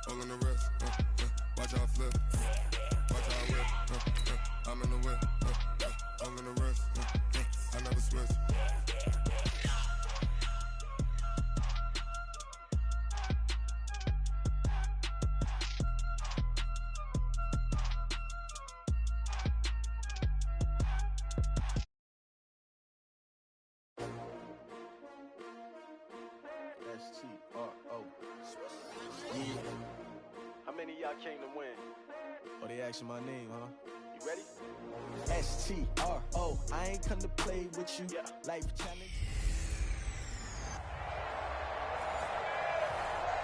All in the wrist, watch how I flip, watch how I whip, I'm in the whip, all in the wrist, I never switch. S-T-R-O. Yeah. How many of y'all came to win? Oh, they asking my name, huh? You ready? S-T-R-O. I ain't come to play with you. Yeah. Life challenge.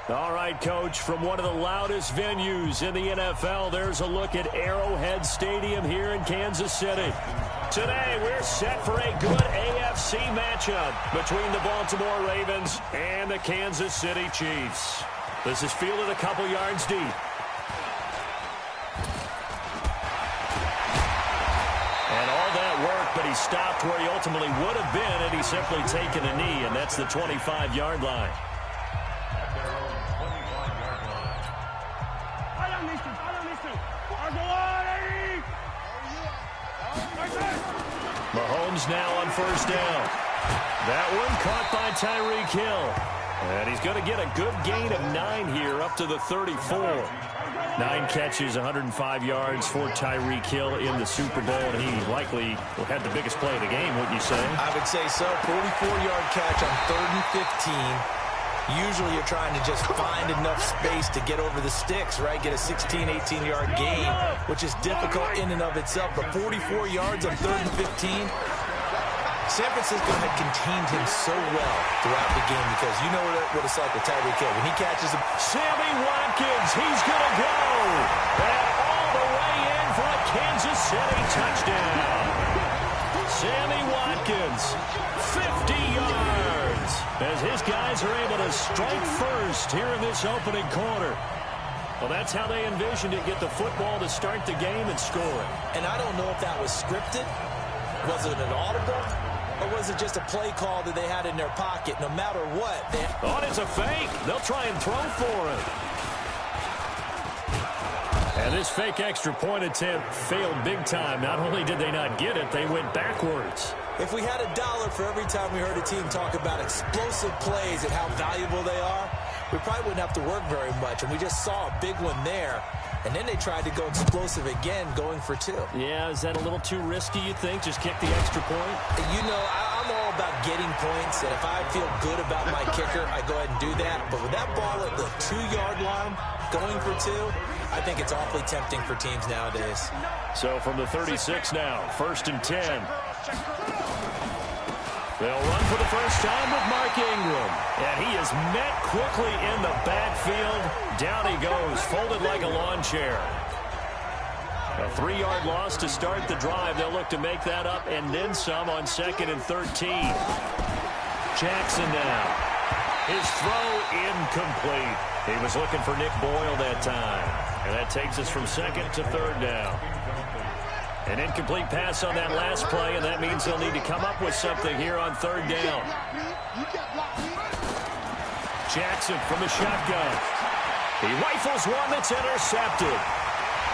All right, Coach, from one of the loudest venues in the NFL, there's a look at Arrowhead Stadium here in Kansas City. Today, we're set for a good AFC matchup between the Baltimore Ravens and the Kansas City Chiefs. This is fielded a couple yards deep. And all that work, but he stopped where he ultimately would have been had he simply taken a knee, and that's the 25-yard line. Mahomes now on first down. That one caught by Tyreek Hill. And he's going to get a good gain of 9 here up to the 34. 9 catches, 105 yards for Tyreek Hill in the Super Bowl. And he likely had the biggest play of the game, wouldn't you say? I would say so. 44-yard catch on 3rd and 15. Usually you're trying to just find enough space to get over the sticks, right? Get a 16, 18-yard gain, which is difficult in and of itself. But 44 yards on 3rd and 15, San Francisco had contained him so well throughout the game because you know what it's like with Tyreek Hill. When he catches him. Sammy Watkins, he's going to go. And all the way in for a Kansas City touchdown. Sammy Watkins, 50 yards, as his guys are able to strike first here in this opening quarter. Well, that's how they envisioned it, get the football to start the game and score it. And I don't know if that was scripted. Was it an audible? Or was it just a play call that they had in their pocket? No matter what. Oh, it's a fake. They'll try and throw for it. And this fake extra point attempt failed big time. Not only did they not get it, they went backwards. If we had $1 for every time we heard a team talk about explosive plays and how valuable they are, we probably wouldn't have to work very much. And we just saw a big one there. And then they tried to go explosive again, going for 2. Yeah, is that a little too risky, you think? Just kick the extra point? You know, I'm all about getting points. And if I feel good about my kicker, I go ahead and do that. But with that ball at the 2-yard line, going for 2, I think it's awfully tempting for teams nowadays. So from the 36 now, 1st and 10. They'll run for the first time with Mark Ingram. And he is met quickly in the backfield. Down he goes, folded like a lawn chair. A 3-yard loss to start the drive. They'll look to make that up and then some on 2nd and 13. Jackson now. His throw incomplete. He was looking for Nick Boyle that time. And that takes us from 2nd to 3rd down. An incomplete pass on that last play, and that means they'll need to come up with something here on 3rd down. Jackson from the shotgun. He rifles one that's intercepted.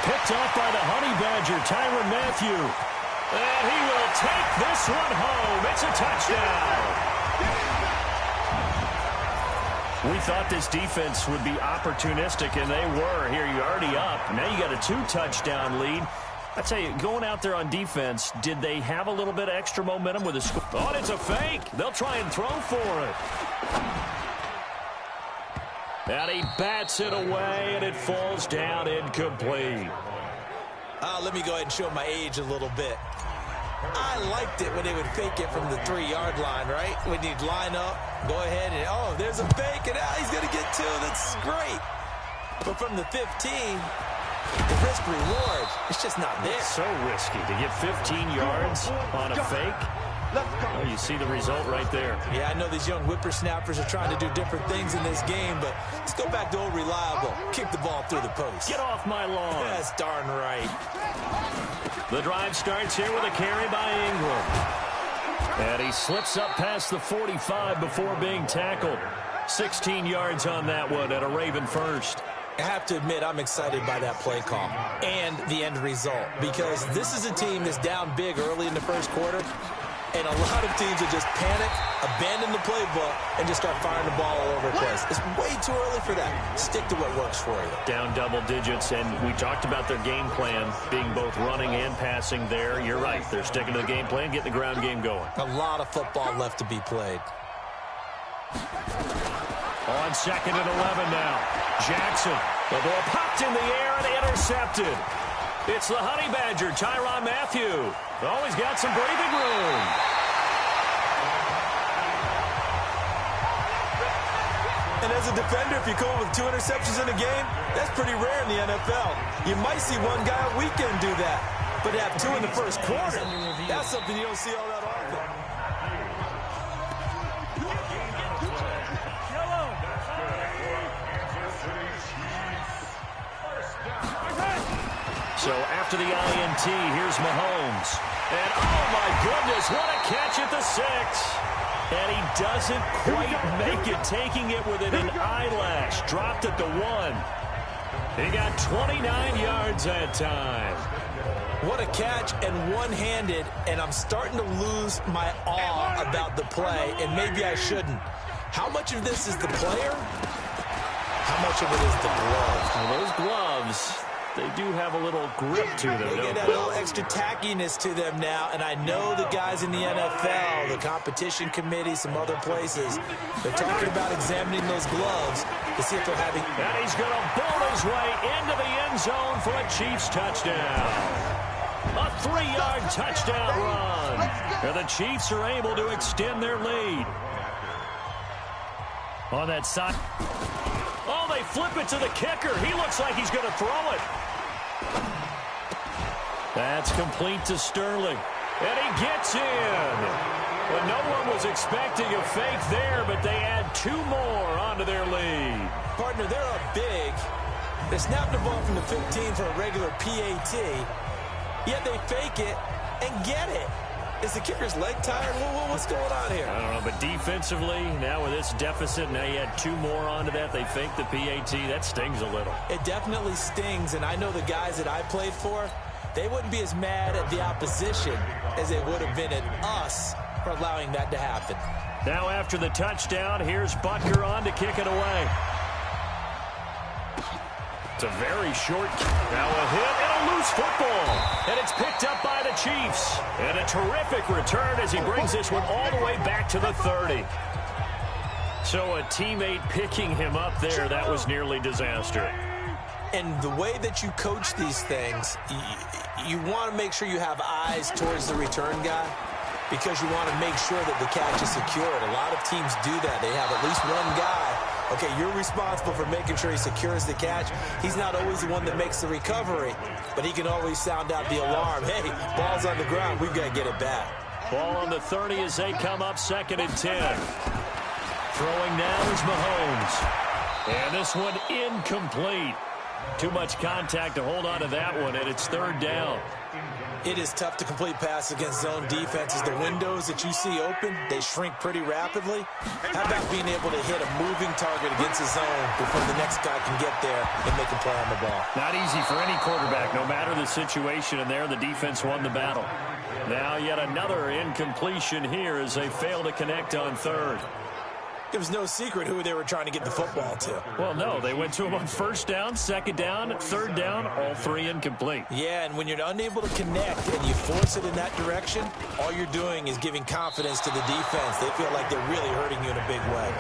Picked off by the Honey Badger, Tyrann Mathieu. And he will take this one home. It's a touchdown. We thought this defense would be opportunistic, and they were. Here, you're already up. Now you got a 2-touchdown lead. I tell you, going out there on defense, did they have a little bit of extra momentum with a score? Oh, and it's a fake. They'll try and throw for it. And he bats it away, and it falls down incomplete. Let me go ahead and show my age a little bit. I liked it when they would fake it from the 3-yard line, right? When you'd line up, go ahead, and, oh, there's a fake, and now he's going to get 2. That's great. But from the 15... the risk-reward, it's just not there. It's so risky to get 15 yards on a fake. Oh, you see the result right there. Yeah, I know these young whippersnappers are trying to do different things in this game, but let's go back to old reliable. Kick the ball through the post. Get off my lawn. That's darn right. The drive starts here with a carry by Ingram. And he slips up past the 45 before being tackled. 16 yards on that one at a Raven first. I have to admit I'm excited by that play call and the end result, because this is a team that's down big early in the first quarter, and a lot of teams will just panic, abandon the playbook, and just start firing the ball all over the place. It's way too early for that. Stick to what works for you. Down double digits, and we talked about their game plan being both running and passing there. You're right. They're sticking to the game plan, getting the ground game going. A lot of football left to be played. On 2nd and 11 now. Jackson. The ball popped in the air and intercepted. It's the Honey Badger, Tyrann Mathieu. Oh, he's got some breathing room. And as a defender, if you come with 2 interceptions in a game, that's pretty rare in the NFL. You might see one guy a weekend do that. But to have 2 in the first quarter, that's something you don't see all that often. So after the INT, here's Mahomes. And oh my goodness, what a catch at the 6. And he doesn't quite make it, taking it within an eyelash. Dropped at the 1. He got 29 yards that time. What a catch, and one-handed, and I'm starting to lose my awe about the play, and maybe I shouldn't. How much of this is the player? How much of it is the glove? Well, those gloves, they do have a little grip to them, They get that little extra tackiness to them now, and I know the guys in the NFL, the competition committee, some other places, they're talking about examining those gloves to see if they're having... And he's going to bolt his way into the end zone for a Chiefs touchdown. A 3-yard touchdown run. And the Chiefs are able to extend their lead. On that side. Oh, they flip it to the kicker. He looks like he's going to throw it. That's complete to Sterling. And he gets in. Well, no one was expecting a fake there, but they add 2 more onto their lead. Partner, they're up big. They snap the ball from the 15 for a regular PAT, yet they fake it and get it. Is the kicker's leg tired? What's going on here? I don't know, but defensively, now with this deficit, now you add 2 more onto that. They fake the PAT. That stings a little. It definitely stings, and I know the guys that I played for, they wouldn't be as mad at the opposition as they would have been at us for allowing that to happen. Now after the touchdown, here's Butker on to kick it away. It's a very short kick. Now a hit and a loose football. And it's picked up by the Chiefs. And a terrific return as he brings this one all the way back to the 30. So a teammate picking him up there, that was nearly disaster. And the way that you coach these things, you want to make sure you have eyes towards the return guy, because you want to make sure that the catch is secured. A lot of teams do that. They have at least one guy. Okay, you're responsible for making sure he secures the catch. He's not always the one that makes the recovery, but he can always sound out the alarm. Hey, ball's on the ground. We've got to get it back. Ball on the 30 as they come up 2nd and 10. Throwing now is Mahomes. And this one incomplete. Too much contact to hold on to that one, and it's 3rd down. It is tough to complete pass against zone defenses. The windows that you see open, they shrink pretty rapidly. How about being able to hit a moving target against a zone before the next guy can get there and make a play on the ball? Not easy for any quarterback, no matter the situation, and there the defense won the battle. Now yet another incompletion here as they fail to connect on 3rd. It was no secret who they were trying to get the football to. Well, no, they went to him on 1st down, 2nd down, 3rd down, all 3 incomplete. Yeah, and when you're unable to connect and you force it in that direction, all you're doing is giving confidence to the defense. They feel like they're really hurting you in a big way.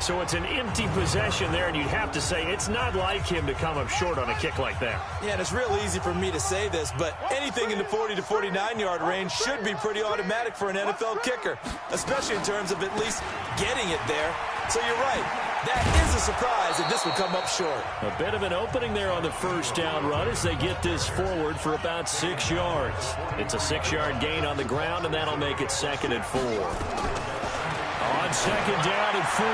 So it's an empty possession there, and you'd have to say it's not like him to come up short on a kick like that. Yeah, and it's real easy for me to say this, but anything in the 40 to 49-yard range should be pretty automatic for an NFL kicker, especially in terms of at least getting it there. So you're right. That is a surprise that this would come up short. A bit of an opening there on the 1st down run as they get this forward for about 6 yards. It's a 6-yard gain on the ground, and that'll make it 2nd and 4. On 2nd down and 4,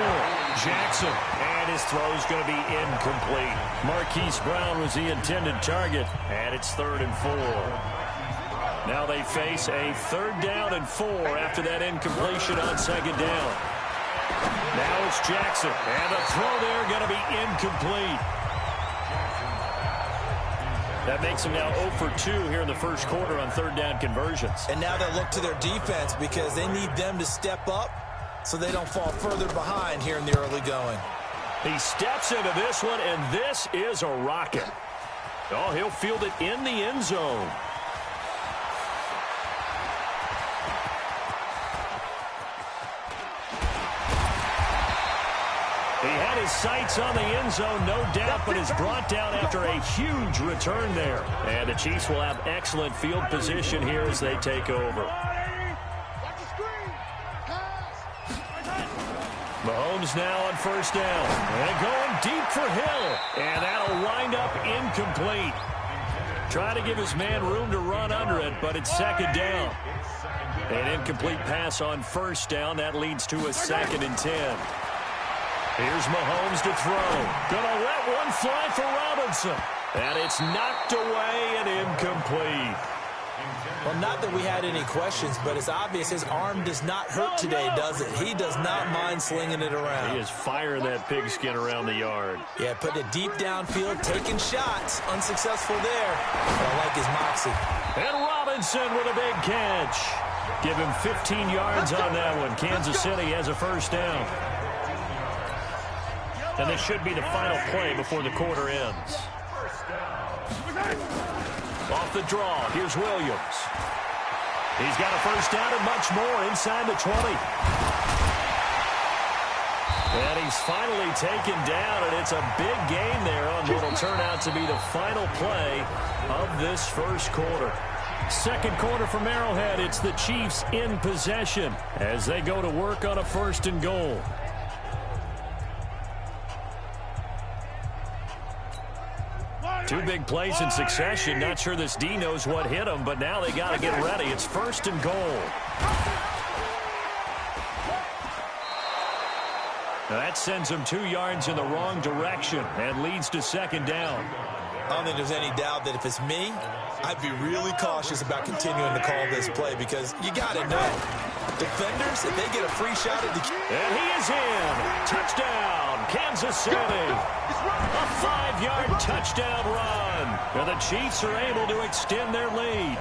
Jackson, and his throw's going to be incomplete. Marquise Brown was the intended target, and it's 3rd and 4. Now they face a 3rd down and 4 after that incompletion on 2nd down. Now it's Jackson. And the throw there going to be incomplete. That makes him now 0 for 2 here in the first quarter on third down conversions. And now they'll look to their defense because they need them to step up so they don't fall further behind here in the early going. He steps into this one, and this is a rocket. Oh, he'll field it in the end zone. He had his sights on the end zone, no doubt, but is brought down after a huge return there. And the Chiefs will have excellent field position here as they take over. Mahomes now on first down. And going deep for Hill. And that'll wind up incomplete. Trying to give his man room to run under it, but it's second down. An incomplete pass on first down. That leads to a 2nd and 10. Here's Mahomes to throw. Gonna let one fly for Robinson. And it's knocked away and incomplete. Well, not that we had any questions, but it's obvious his arm does not hurt today, does it? He does not mind slinging it around. He is firing that pigskin around the yard. Yeah, putting it deep downfield, taking shots. Unsuccessful there. But I like his moxie. And Robinson with a big catch. Give him 15 yards on that one. Kansas City has a first down. And this should be the final play before the quarter ends. Off the draw, here's Williams. He's got a first down and much more inside the 20. And he's finally taken down, and it's a big gain there on what will turn out to be the final play of this first quarter. Second quarter from Arrowhead, it's the Chiefs in possession as they go to work on a 1st and goal. Two big plays in succession. Not sure this D knows what hit him, but now they got to get ready. It's 1st and goal. Now that sends him 2 yards in the wrong direction and leads to 2nd down. I don't think there's any doubt that if it's me, I'd be really cautious about continuing to call this play because you got to know. Defenders, if they get a free shot at the... And he is in. Touchdown, Kansas City. A 5-yard touchdown run. And the Chiefs are able to extend their lead.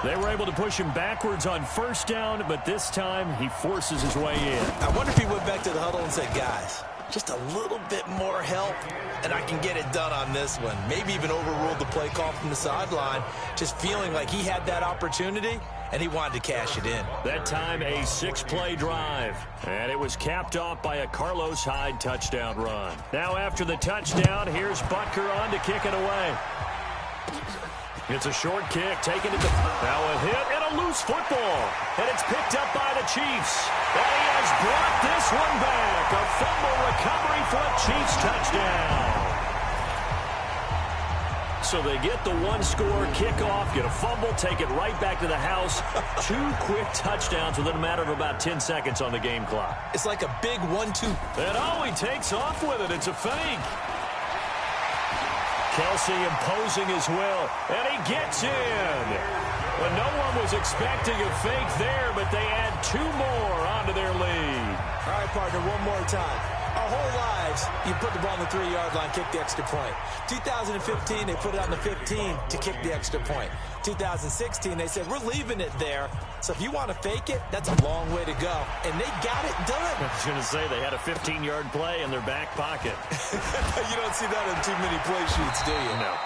They were able to push him backwards on first down, but this time he forces his way in. I wonder if he went back to the huddle and said, guys, just a little bit more help, and I can get it done on this one. Maybe even overruled the play call from the sideline, just feeling like he had that opportunity, and he wanted to cash it in. That time a 6-play drive, and it was capped off by a Carlos Hyde touchdown run. Now after the touchdown, here's Butker on to kick it away. It's a short kick, taken to the... Now a hit and a loose football. And it's picked up by the Chiefs. And he has brought this one back. A fumble recovery for a Chiefs touchdown. So they get the 1-score kickoff, get a fumble, take it right back to the house. 2 quick touchdowns within a matter of about 10 seconds on the game clock. It's like a big 1-2. And oh, he takes off with it. It's a fake. Kelsey imposing his will, and he gets in. Well, no one was expecting a fake there, but they add 2 more onto their lead. All right, partner, one more time. Our whole lives, you put the ball on the 3-yard line, kick the extra point. 2015, they put it on the 15 to kick the extra point. 2016, they said, we're leaving it there. So if you want to fake it, that's a long way to go. And they got it done. I was going to say they had a 15-yard play in their back pocket. You don't see that in too many play sheets, do you? No.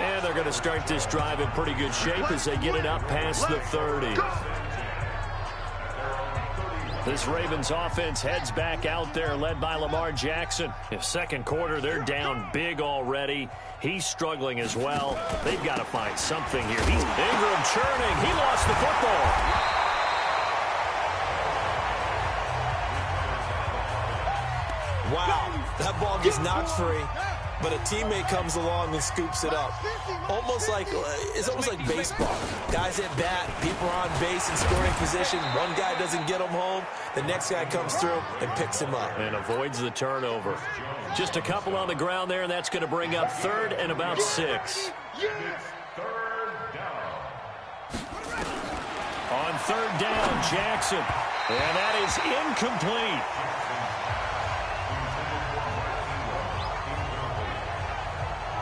And they're going to start this drive in pretty good shape as they get it up past the 30. This Ravens offense heads back out there, led by Lamar Jackson. In second quarter, they're down big already. He's struggling as well. They've got to find something here. Ingram churning. He lost the football. Wow, that ball gets knocked free, but a teammate comes along and scoops it up. It's almost like baseball. Guys at bat, people are on base in scoring position. One guy doesn't get him home. The next guy comes through and picks him up. And avoids the turnover. Just a couple on the ground there, and that's going to bring up 3rd and about 6. On third down, Jackson. And that is incomplete.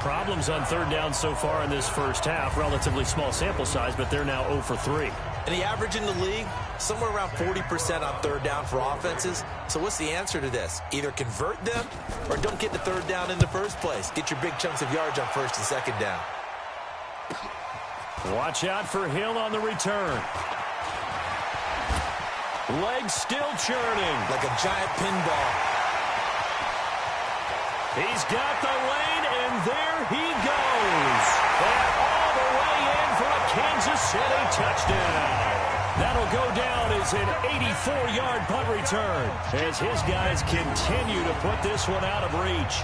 Problems on third down so far in this first half. Relatively small sample size, but they're now 0 for 3. And the average in the league, somewhere around 40% on third down for offenses. So what's the answer to this? Either convert them or don't get the third down in the first place. Get your big chunks of yards on first and second down. Watch out for Hill on the return. Legs still churning. Like a giant pinball. He's got the lane, and there he goes. And all the way in for a Kansas City touchdown. That'll go down as an 84-yard punt return as his guys continue to put this one out of reach.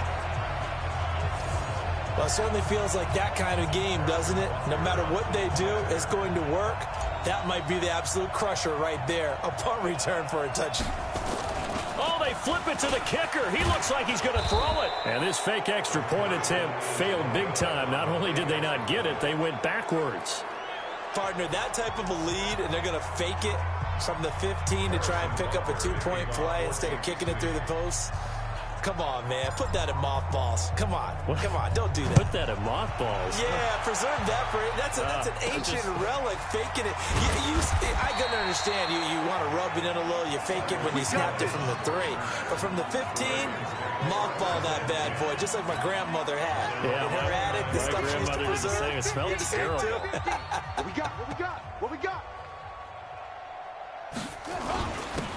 Well, it certainly feels like that kind of game, doesn't it? No matter what they do, it's going to work. That might be the absolute crusher right there. A punt return for a touchdown. Oh, they flip it to the kicker. He looks like he's going to throw it. And this fake extra point attempt failed big time. Not only did they not get it, they went backwards. Partner, that type of a lead, and they're going to fake it from the 15 to try and pick up a two-point play instead of kicking it through the posts. Come on, man. Put that in mothballs. Come on. What? Come on. Don't do that. Put that in mothballs? Yeah, preserve that for it. That's an ancient relic, faking it. I can understand you want to rub it in a little. You fake it when you snapped it from the 3. But from the 15, mothball that bad boy, just like my grandmother had. Yeah, in her attic, the stuff she used to preserve. It smelled terrible. What we got? What we got? What we got?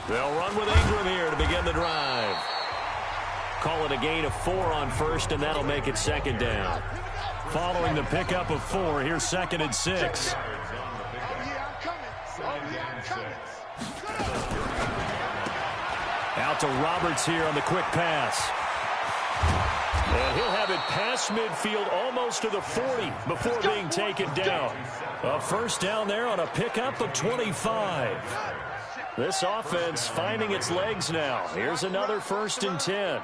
They'll run with Ingram here to begin the drive. Call it a gain of 4 on first, and that'll make it second down. Following the pickup of 4, here's 2nd and 6. Out to Roberts here on the quick pass. And he'll have it past midfield almost to the 40 before being taken down. A first down there on a pickup of 25. This offense finding its legs now. Here's another 1st and 10.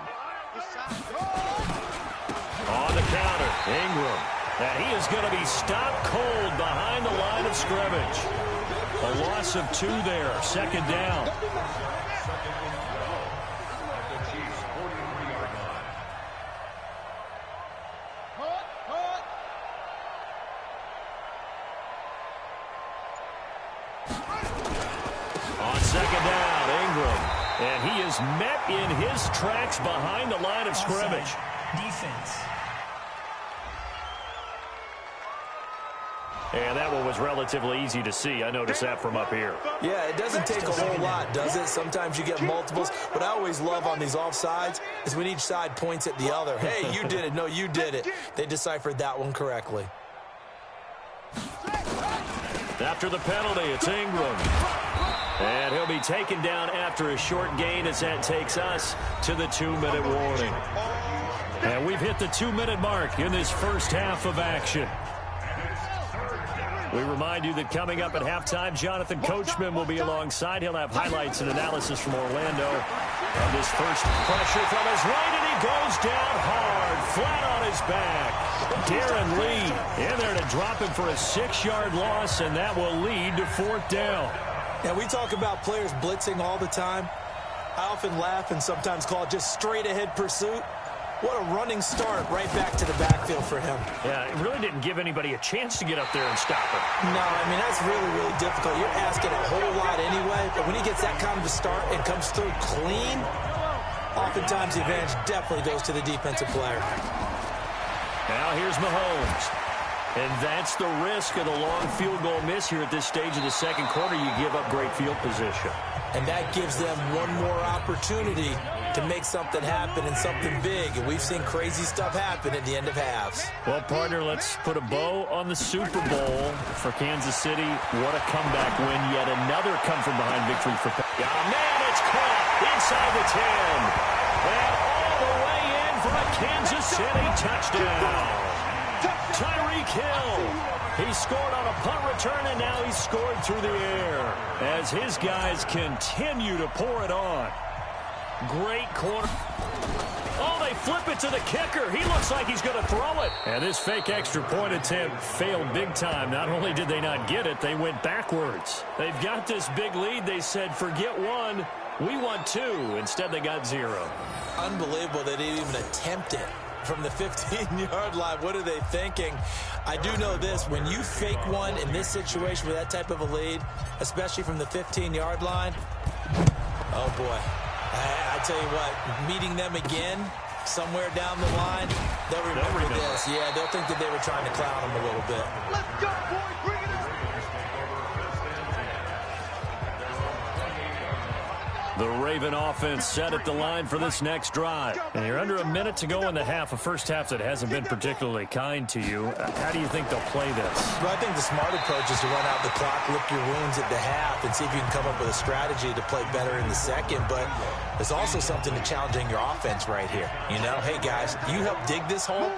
On the counter, Ingram. And he is going to be stopped cold behind the line of scrimmage. A loss of 2 there, 2nd down. On 2nd down, Ingram. And he is met in his tracks behind the line of scrimmage. Defense. And that one was relatively easy to see. I noticed that from up here. Yeah, it doesn't take a whole lot, does it? Sometimes you get multiples. What I always love on these offsides is when each side points at the other. Hey, you did it. No, you did it. They deciphered that one correctly. After the penalty, it's Ingram. And he'll be taken down after a short gain as that takes us to the 2-minute warning. And we've hit the 2-minute mark in this first half of action. We remind you that coming up at halftime, Jonathan Coachman will be alongside. He'll have highlights and analysis from Orlando on this first pressure from his right, and he goes down hard, flat on his back. Darren Lee in there to drop him for a 6-yard loss, and that will lead to 4th down. Yeah, we talk about players blitzing all the time. I often laugh and sometimes call it just straight-ahead pursuit. What a running start right back to the backfield for him. Yeah, it really didn't give anybody a chance to get up there and stop him. No, I mean, that's really, really difficult. You're asking a whole lot anyway, but when he gets that kind of a start and comes through clean, oftentimes the advantage definitely goes to the defensive player. Now here's Mahomes. And that's the risk of the long field goal miss here at this stage of the second quarter. You give up great field position. And that gives them one more opportunity to make something happen and something big. And we've seen crazy stuff happen at the end of halves. Well, partner, let's put a bow on the Super Bowl for Kansas City. What a comeback win. Yet another come-from-behind victory for... Oh, man, it's caught inside the 10. And all the way in for a Kansas City touchdown. Tyreek Hill. He scored on a punt return, and now he's scored through the air as his guys continue to pour it on. Great corner. Oh, they flip it to the kicker. He looks like he's going to throw it. And this fake extra point attempt failed big time. Not only did they not get it, they went backwards. They've got this big lead. They said, forget one. We want two. Instead, they got zero. Unbelievable they didn't even attempt it from the 15-yard line. What are they thinking? I do know this. When you fake one in this situation with that type of a lead, especially from the 15-yard line, oh, boy. I tell you what, meeting them again somewhere down the line, they'll remember this. Yeah, they'll think that they were trying to clown them a little bit. Let's go, boys. Bring it up. The Raven offense set at the line for this next drive. And you're under a minute to go in the half, a first half that hasn't been particularly kind to you. How do you think they'll play this? Well, I think the smart approach is to run out the clock, lick your wounds at the half, and see if you can come up with a strategy to play better in the second. But there's also something to challenging your offense right here. You know, hey, guys, you help dig this hole.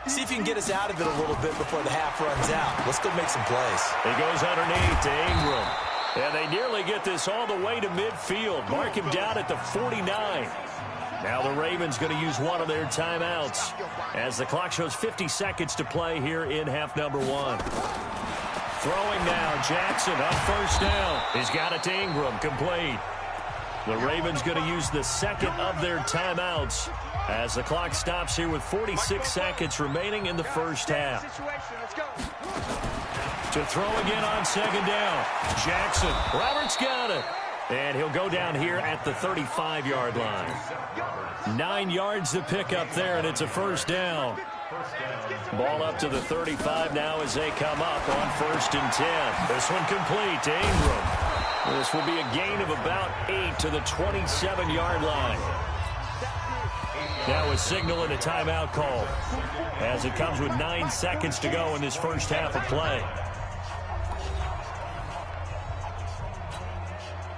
See if you can get us out of it a little bit before the half runs out. Let's go make some plays. He goes underneath to Ingram. And they nearly get this all the way to midfield. Mark him down at the 49. Now the Ravens going to use one of their timeouts as the clock shows 50 seconds to play here in half number one. Throwing now, Jackson up first down. He's got it to Ingram, complete. The Ravens going to use the second of their timeouts as the clock stops here with 46 seconds remaining in the first half. To throw again on second down. Jackson. Roberts got it. And he'll go down here at the 35-yard line. 9 yards to pick up there, and it's a first down. Ball up to the 35 now as they come up on 1st and 10. This one complete to Ingram. This will be a gain of about 8 to the 27-yard line. Now a signal and a timeout call as it comes with 9 seconds to go in this first half of play.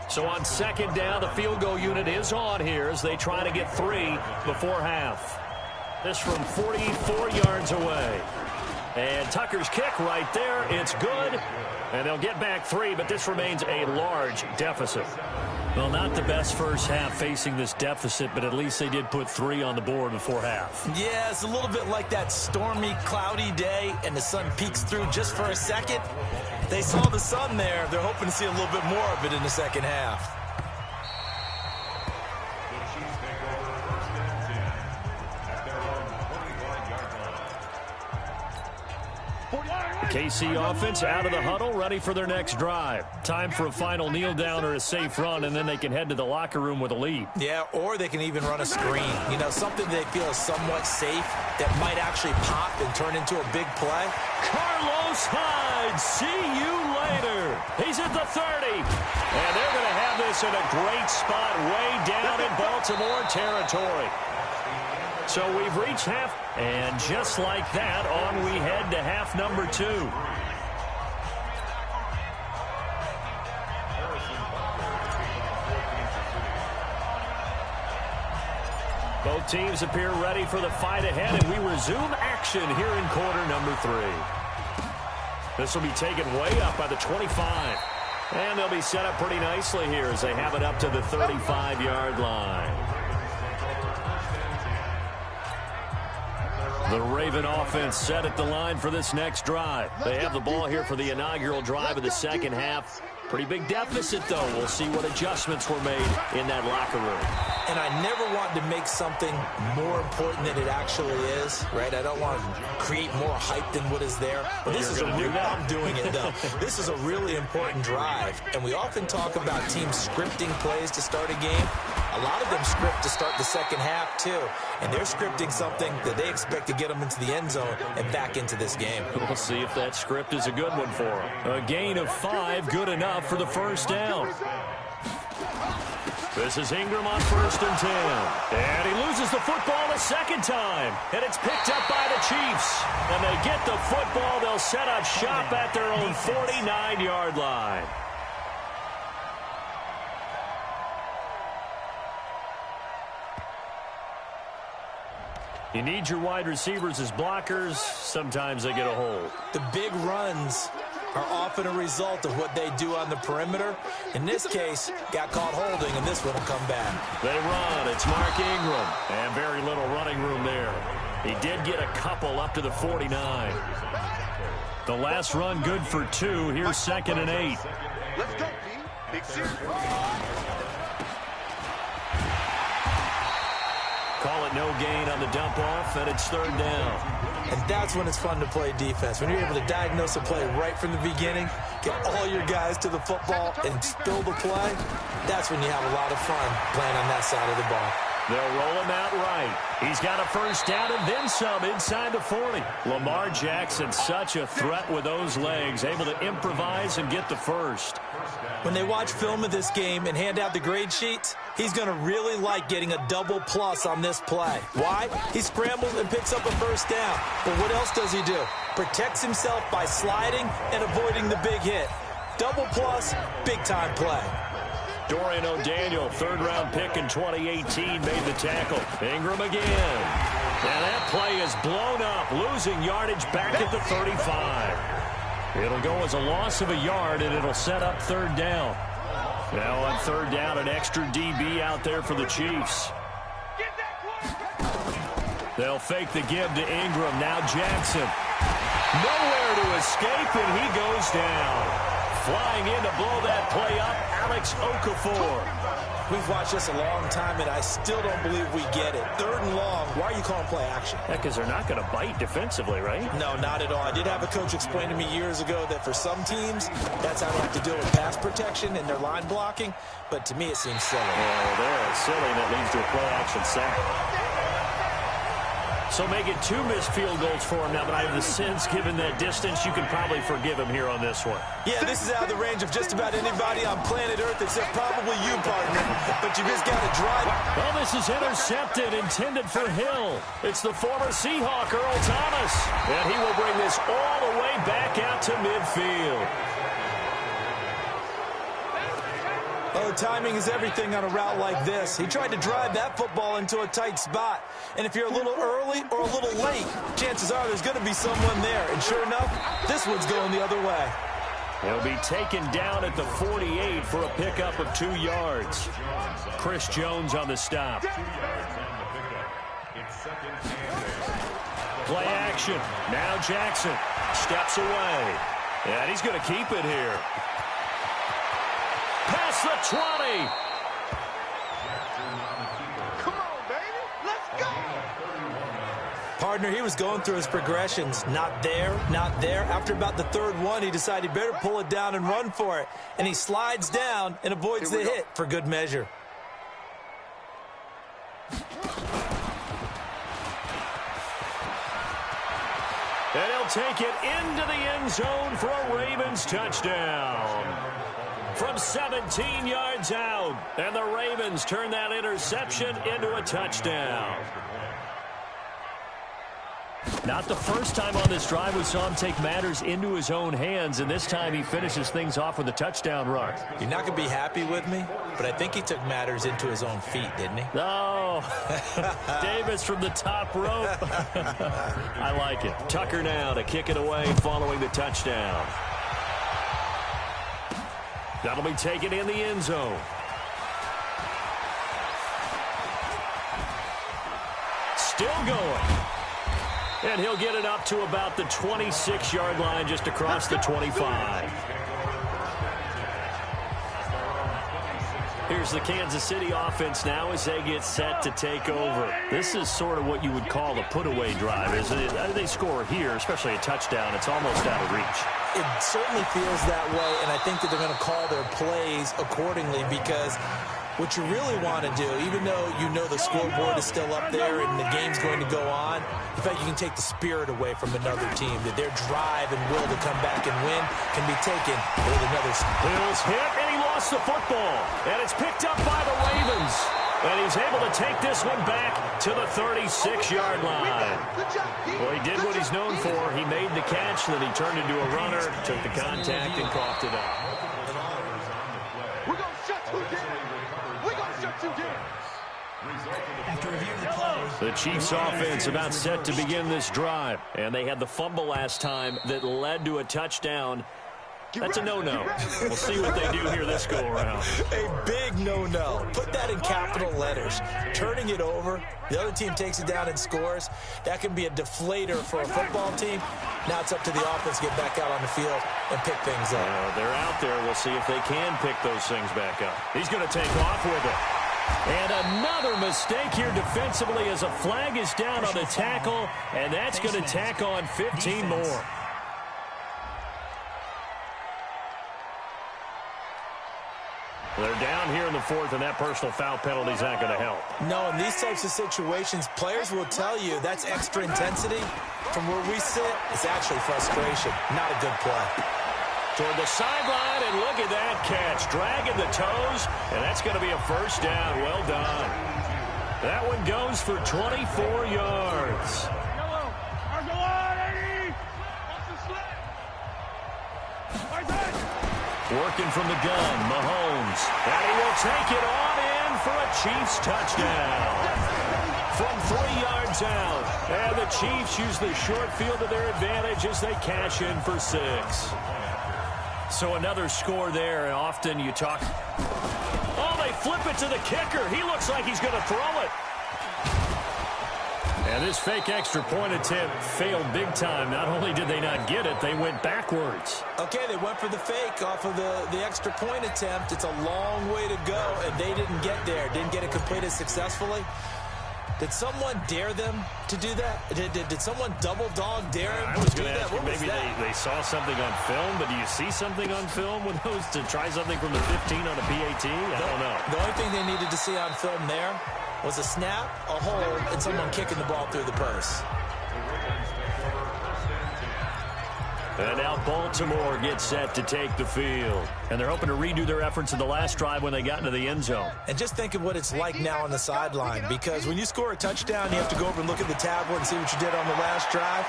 So on second down, the field goal unit is on here as they try to get 3 before half. This from 44 yards away. And Tucker's kick right there. It's good. And they'll get back 3, but this remains a large deficit. Well, not the best first half facing this deficit, but at least they did put 3 on the board before half. Yeah, it's a little bit like that stormy, cloudy day, and the sun peeks through just for a second. They saw the sun there. They're hoping to see a little bit more of it in the second half. KC offense out of the huddle, ready for their next drive. Time for a final kneel down or a safe run, and then they can head to the locker room with a lead. Yeah, or they can even run a screen. You know, something they feel is somewhat safe that might actually pop and turn into a big play. Carlos Hyde, see you later. He's at the 30. And they're going to have this in a great spot way down in Baltimore territory. So we've reached half, and just like that, on we head to half number 2. Both teams appear ready for the fight ahead, and we resume action here in quarter number 3. This will be taken way up by the 25. And they'll be set up pretty nicely here as they have it up to the 35-yard line. The Raven offense set at the line for this next drive. They have the ball here for the inaugural drive of the second half. Pretty big deficit, though. We'll see what adjustments were made in that locker room. And I never want to make something more important than it actually is, right? I don't want to create more hype than what is there. But this is a real, I'm doing it, though. This is a really important drive. And we often talk about teams scripting plays to start a game. A lot of them script to start the second half, too. And they're scripting something that they expect to get them into the end zone and back into this game. We'll see if that script is a good one for them. A gain of 5, good enough for the first down. This is Ingram on 1st and 10. And he loses the football a second time. And it's picked up by the Chiefs. And they get the football. They'll set up shop at their own 49-yard line. You need your wide receivers as blockers. Sometimes they get a hold. The big runs are often a result of what they do on the perimeter. In this case, got caught holding, and this one will come back. They run. It's Mark Ingram, and very little running room there. He did get a couple up to the 49. The last run good for 2. Here's 2nd and 8. Let's go, D. Big six. Call it no gain on the dump off, and it's 3rd down. And that's when it's fun to play defense. When you're able to diagnose a play right from the beginning, get all your guys to the football, and spill the play, that's when you have a lot of fun playing on that side of the ball. They'll roll him out right. He's got a 1st down and then some inside the 40. Lamar Jackson, such a threat with those legs, able to improvise and get the 1st. When they watch film of this game and hand out the grade sheets, he's going to really like getting a double plus on this play. Why? He scrambles and picks up a 1st down. But what else does he do? Protects himself by sliding and avoiding the big hit. Double plus, big-time play. Dorian O'Daniel, 3rd-round pick in 2018, made the tackle. Ingram again. And that play is blown up, losing yardage back at the 35. It'll go as a loss of a yard, and it'll set up 3rd down. Now on 3rd down, an extra DB out there for the Chiefs. They'll fake the give to Ingram. Now Jackson. Nowhere to escape, and he goes down. Flying in to blow that play up, Alex Okafor. We've watched this a long time, and I still don't believe we get it. 3rd and long, why are you calling play action? Yeah, because they're not going to bite defensively, right? No, not at all. I did have a coach explain to me years ago that for some teams, that's how they have to deal with pass protection and their line blocking, but to me it seems silly. Well, they're silly, and it leads to a play action sack. So make it 2 missed field goals for him now, but I have the sense, given that distance, you can probably forgive him here on this one. Yeah, this is out of the range of just about anybody on planet Earth except probably you, partner. But you just got to drive. Well, this is intercepted, intended for Hill. It's the former Seahawk, Earl Thomas. And he will bring this all the way back out to midfield. Oh, timing is everything on a route like this. He tried to drive that football into a tight spot. And if you're a little early or a little late, chances are there's going to be someone there. And sure enough, this one's going the other way. He'll be taken down at the 48 for a pickup of 2 yards. Chris Jones on the stop. Play action. Now Jackson steps away. And he's going to keep it here. Past the 20. Come on, baby. Let's go. Partner, he was going through his progressions. Not there, not there. After about the 3rd one, he decided he better pull it down and run for it. And he slides down and avoids the hit for good measure. And he'll take it into the end zone for a Ravens touchdown. From 17 yards out. And the Ravens turn that interception into a touchdown. Not the first time on this drive we saw him take matters into his own hands, and this time he finishes things off with a touchdown run. You're not going to be happy with me, but I think he took matters into his own feet, didn't he? No. Davis from the top rope. I like it. Tucker now to kick it away following the touchdown. That'll be taken in the end zone. Still going. And he'll get it up to about the 26-yard line just across the 25. Here's the Kansas City offense now as they get set to take over. This is sort of what you would call a put-away drive, isn't it? They score here, especially a touchdown. It's almost out of reach. It certainly feels that way, and I think that they're going to call their plays accordingly because what you really want to do, even though you know the scoreboard is still up there and the game's going to go on, in fact, you can take the spirit away from another team, that their drive and will to come back and win can be taken with another. Hill's hit, and he lost the football. And it's picked up by the Ravens. And he's able to take this one back to the 36-yard line. Well, he did what he's known for. He made the catch, then he turned into a runner, took the contact, and coughed it up. We're going to shut you down. We're going to shut you down. After reviewing the play, The Chiefs offense about set to begin this drive. And they had the fumble last time that led to a touchdown. That's a no-no. We'll see what they do here this go-around. A big no-no. Put that in capital letters. Turning it over, the other team takes it down and scores. That can be a deflator for a football team. Now it's up to the offense to get back out on the field and pick things up. They're out there. We'll see if they can pick those things back up. He's going to take off with it. And another mistake here defensively as a flag is down on the tackle, and that's going to tack on 15 more. They're down here in the fourth, and that personal foul penalty is not going to help. No, in these types of situations, players will tell you that's extra intensity. From where we sit, it's actually frustration, not a good play. Toward the sideline, and look at that catch. Dragging the toes, and that's going to be a first down. Well done. That one goes for 24 yards. Working from the gun, Mahomes. And he will take it on in for a Chiefs touchdown. From 3 yards out. And the Chiefs use the short field to their advantage as they cash in for 6. So another score there, and often you talk. Oh, they flip it to the kicker. He looks like he's going to throw it. And this fake extra point attempt failed big time. Not only did they not get it, they went backwards. Okay, they went for the fake off of the extra point attempt. It's a long way to go, and they didn't get there. Didn't get it completed successfully. Did someone dare them to do that? Did someone double dog dare them I was to do going to that? ask you, maybe they saw something on film, but do you see something on film with those to try something from the 15 on a PAT? I don't know. The only thing they needed to see on film there was a snap, a hold, and someone kicking the ball through the purse. And now Baltimore gets set to take the field. And they're hoping to redo their efforts in the last drive when they got into the end zone. And just think of what it's like now on the sideline, because when you score a touchdown, you have to go over and look at the tablet and see what you did on the last drive.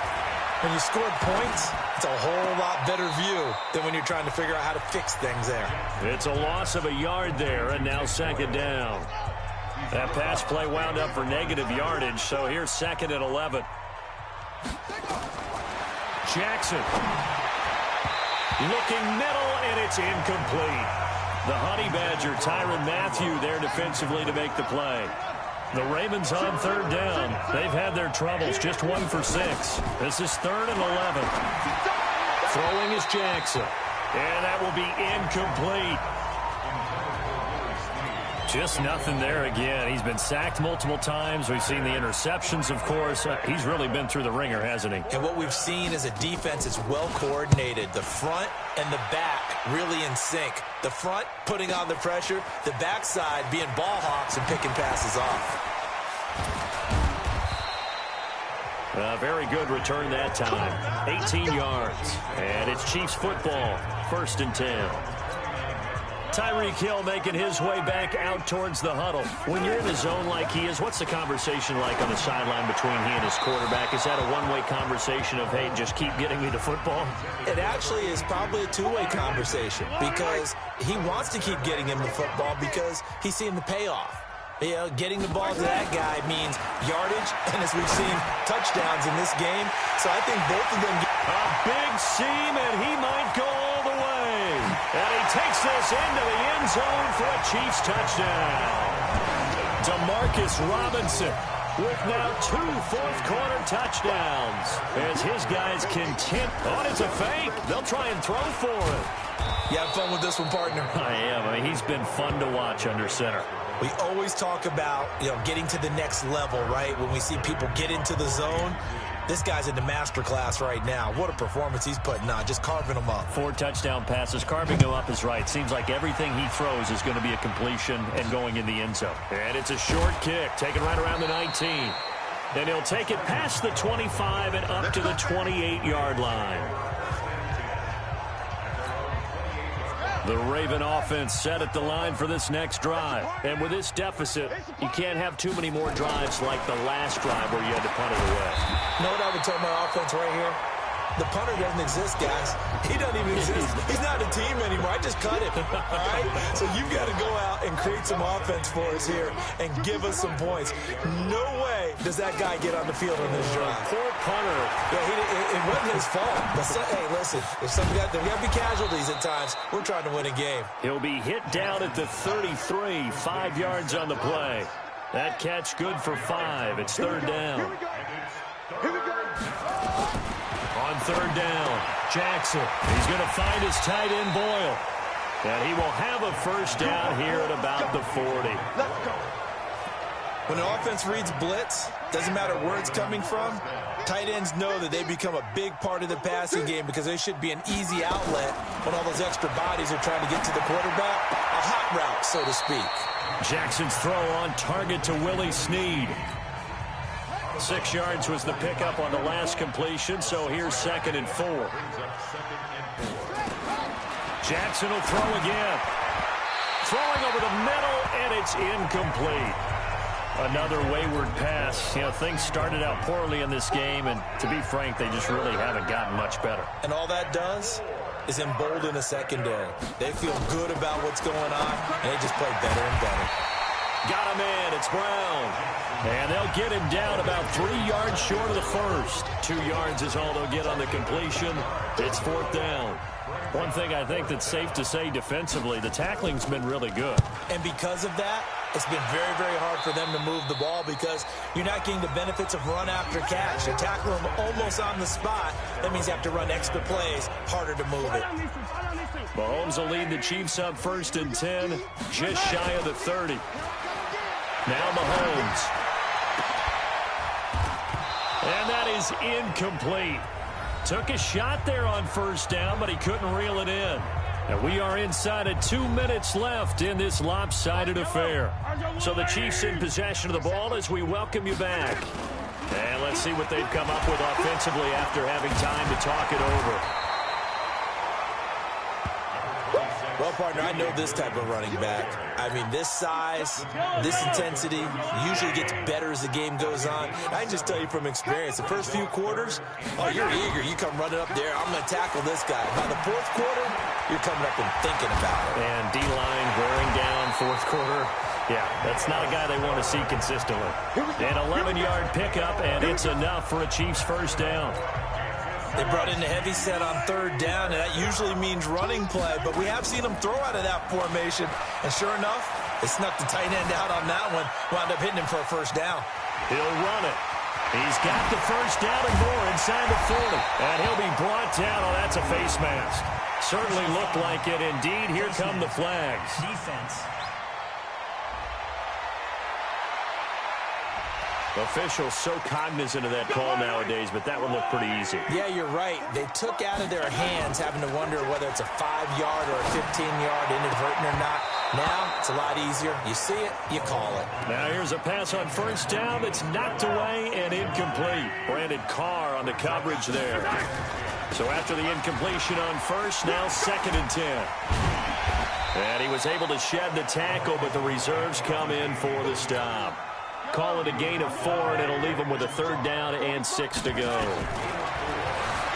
When you scored points, it's a whole lot better view than when you're trying to figure out how to fix things there. It's a loss of a yard there, and now second down. That pass play wound up for negative yardage, so here's second and 11. Jackson. Looking middle, and it's incomplete. The Honey Badger, Tyrann Mathieu, there defensively to make the play. The Ravens on third down. They've had their troubles, just 1 for 6. This is 3rd and 11. Throwing is Jackson. And that will be incomplete. Just nothing there again. He's been sacked multiple times. We've seen the interceptions, of course. He's really been through the ringer, hasn't he? And what we've seen is a defense that's well coordinated. The front and the back really in sync. The front putting on the pressure. The backside being ball hawks and picking passes off. Very good return that time. 18 yards. And it's Chiefs football. 1st and 10. Tyreek Hill making his way back out towards the huddle. When you're in the zone like he is, what's the conversation like on the sideline between he and his quarterback? Is that a one-way conversation of, hey, just keep getting me the football? It actually is probably a two-way conversation because he wants to keep getting him the football because he's seeing the payoff. You know, getting the ball to that guy means yardage, and as we've seen, touchdowns in this game. So I think both of them get a big seam, and he might go all the way. And he takes this into the end zone for a Chiefs touchdown. Demarcus Robinson with now 2 fourth-quarter touchdowns. As his guys continue. Oh, it's a fake. They'll try and throw for it. You have fun with this one, partner? I am. I mean, he's been fun to watch under center. We always talk about, getting to the next level, right? When we see people get into the zone, this guy's in the master class right now. What a performance he's putting on, just carving them up. 4 touchdown passes. Carving him up is right. Seems like everything he throws is going to be a completion and going in the end zone. And it's a short kick, taken right around the 19. And he'll take it past the 25 and up to the 28-yard line. The Raven offense set at the line for this next drive. And with this deficit, you can't have too many more drives like the last drive where you had to punt it away. You know what I would tell my offense right here? The punter doesn't exist, guys. He doesn't even exist. He's not a team anymore. I just cut him, all right? So you've got to go out and create some offense for us here and give us some points. No way does that guy get on the field on this drive. Poor punter. Yeah, it wasn't his fault. But hey, listen, if there got to be casualties at times, we're trying to win a game. He'll be hit down at the 33, 5 yards on the play. That catch good for 5. It's third down. Here we go. On third down, Jackson. He's going to find his tight end, Boyle. And he will have a first down here at about the 40. Let's go. When an offense reads blitz, doesn't matter where it's coming from, tight ends know that they become a big part of the passing game because they should be an easy outlet when all those extra bodies are trying to get to the quarterback. A hot route, so to speak. Jackson's throw on target to Willie Snead. 6 yards was the pickup on the last completion, so here's 2nd and 4. Jackson will throw again. Throwing over the middle, and it's incomplete. Another wayward pass. You know, things started out poorly in this game, and to be frank, they just really haven't gotten much better. And all that does is embolden a secondary. They feel good about what's going on, and they just play better and better. Got him in. It's Brown. And they'll get him down about 3 yards short of the first. 2 yards is all they'll get on the completion. It's 4th down. One thing I think that's safe to say defensively, the tackling's been really good. And because of that, it's been very, very hard for them to move the ball because you're not getting the benefits of run after catch. You tackle them almost on the spot. That means you have to run extra plays, harder to move it. Mahomes will lead the Chiefs up 1st and 10, just shy of the 30. Now Mahomes. And that is incomplete. Took a shot there on 1st down, but he couldn't reel it in. And we are inside of 2 minutes left in this lopsided affair. So the Chiefs in possession of the ball as we welcome you back. And let's see what they've come up with offensively after having time to talk it over. Well, partner, I know this type of running back. I mean, this size, this intensity usually gets better as the game goes on. I can just tell you from experience, the first few quarters, oh, you're eager. You come running up there, I'm going to tackle this guy. By the 4th quarter, you're coming up and thinking about it. And D-line wearing down 4th quarter. Yeah, that's not a guy they want to see consistently. An 11-yard pickup, and it's enough for a Chiefs first down. They brought in a heavy set on 3rd down, and that usually means running play, but we have seen them throw out of that formation. And sure enough, they snuck the tight end out on that one, wound up hitting him for a first down. He'll run it. He's got the first down and more inside the 40. And he'll be brought down. Oh, that's a face mask. Certainly looked like it. Indeed, here come the flags. Defense. Officials so cognizant of that call nowadays, but that one looked pretty easy. Yeah, you're right. They took out of their hands having to wonder whether it's a 5-yard or a 15-yard inadvertent or not. Now, it's a lot easier. You see it, you call it. Now here's a pass on 1st down that's knocked away and incomplete. Brandon Carr on the coverage there. So after the incompletion on 1st, now 2nd and 10. And he was able to shed the tackle, but the reserves come in for the stop. Call it a gain of 4, and it'll leave him with a 3rd down and 6 to go.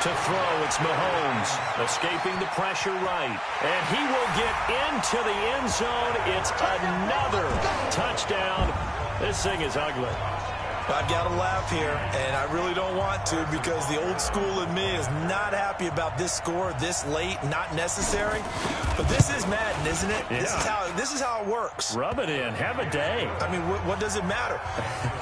To throw, it's Mahomes, escaping the pressure right. And he will get into the end zone. It's another touchdown. This thing is ugly. I've got to laugh here, and I really don't want to because the old school in me is not happy about this score this late, not necessary. But this is Madden, isn't it? Yeah. This is how it works. Rub it in. Have a day. I mean, what does it matter?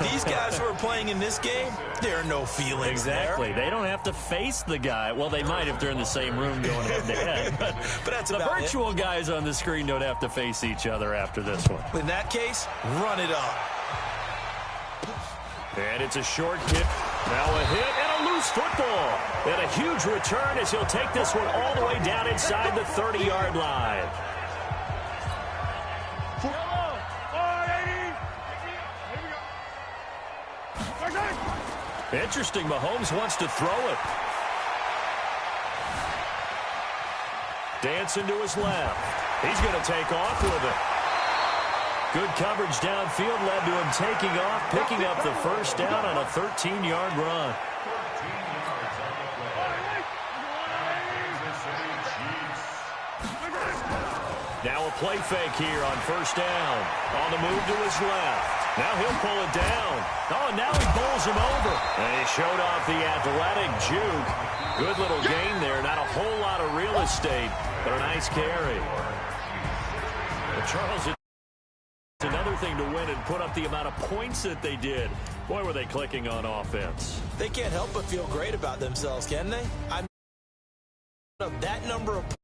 These guys who are playing in this game, there are no feelings Exactly. there. They don't have to face the guy. Well, they might if they're in the same room going head-to-head. But that's the about virtual guys on the screen don't have to face each other after this one. In that case, run it up. And it's a short kick. Now a hit and a loose football. And a huge return as he'll take this one all the way down inside the 30-yard line. Interesting. Mahomes wants to throw it. Dancing to his left. He's going to take off with it. Good coverage downfield led to him taking off, picking up the first down on a 13-yard run. Now a play fake here on first down. On the move to his left. Now he'll pull it down. Oh, now he bowls him over. And he showed off the athletic juke. Good little gain there. Not a whole lot of real estate, but a nice carry. Well, Charles, it's another thing to win and put up the amount of points that they did. Boy, were they clicking on offense. They can't help but feel great about themselves, can they? That number of